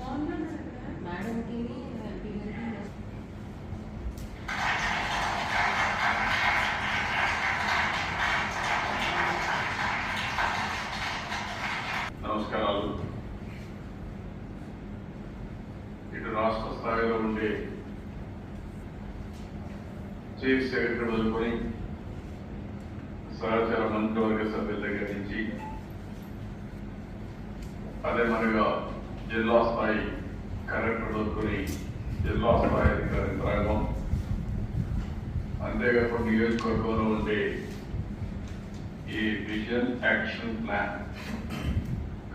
మేడంకి నమస్కారాలు. ఇటు రాష్ట్ర స్థాయిలో ఉండే చీఫ్ సెక్రటరీ మొదలుకొని సహచార మంత్రివర్గ సభ్యుల దగ్గర నుంచి అదే మనగా జిల్లా స్థాయి కలెక్టర్ మొదలుకొని జిల్లా స్థాయి అధికారి యంత్రాంగం, అంతేకాకుండా నియోజకవర్గంలో ఉండే ఈ విజన్ యాక్షన్ ప్లాన్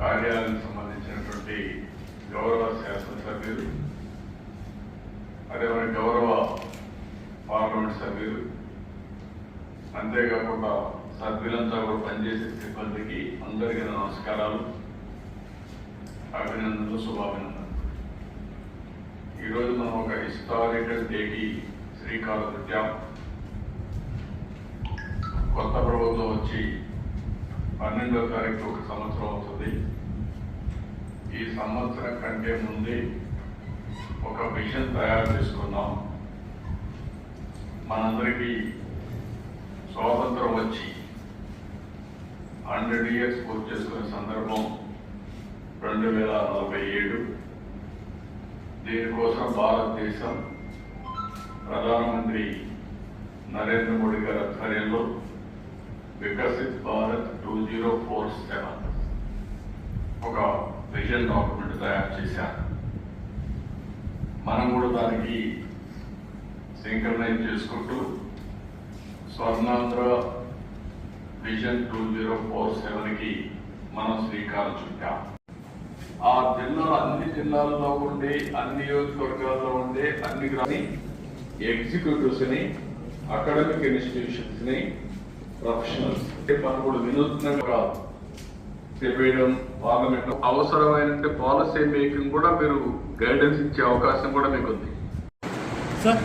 కార్యాలయానికి సంబంధించినటువంటి గౌరవ శాసనసభ్యులు, అదేవిధంగా గౌరవ పార్లమెంట్ సభ్యులు, అంతేకాకుండా సభ్యులంతా కూడా పనిచేసే సిబ్బందికి అందరికీ నమస్కారాలు, అభినందనలు, శుభాభినందనలు. ఈరోజు మనం ఒక హిస్టారికల్ డేకి శ్రీకారం చుట్టాం. కొత్త ప్రభుత్వం వచ్చి 12వ తారీఖు ఒక సంవత్సరం అవుతుంది. ఈ సంవత్సరం కంటే ముందే ఒక విజన్ తయారు చేసుకున్నాం. మనందరికీ స్వాతంత్రం వచ్చి 100 years పూర్తి చేసుకునే సందర్భం 2047. దీనికోసం భారతదేశం ప్రధానమంత్రి నరేంద్ర మోడీ గారి ఆధ్వర్యంలో వికసిత్ భారత్ 2047 ఒక విజన్ డాక్యుమెంట్ తయారు చేశారు. మనం కూడా దానికి సింక్రనైజ్ చేసుకుంటూ స్వర్ణాంధ్ర విజన్ 2047కి మనం శ్రీకారం చుట్టాం. ఆ జిల్లాలో అన్ని జిల్లాల్లో ఉండే అన్ని నియోజకవర్గాల్లో ఉండే అన్ని ఎగ్జిక్యూటివ్స్ ని, అకాడమిక్ ఇన్స్టిట్యూషన్స్ ని, ప్రొఫెషనల్స్ మనం కూడా వినూత్నంగా చెప్పేయడం, పార్లమెంట్ అవసరమైన పాలసీ మేకింగ్ కూడా మీరు గైడెన్స్ ఇచ్చే అవకాశం కూడా మీకు ఉంది. సార్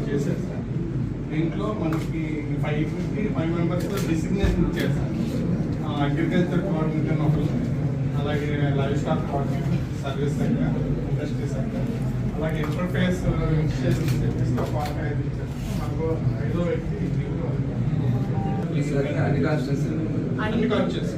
చేశారు సార్. దీంట్లో మనకి 5 మెంబర్స్ డిసిగ్నేషన్ ఇచ్చారు సార్. అగ్రికల్చర్ కోఆర్డినేటర్ ఒకరు, అలాగే live stock coordinator, service sector, industry sector, అలాగే ఇంటర్ఫేస్ ఇన్స్టిట్యూషన్ చెప్పేసి ఒక 5 ఇచ్చారు. మనకు 5వ వ్యక్తి అన్ని కాన్స్టిట్యూన్సీ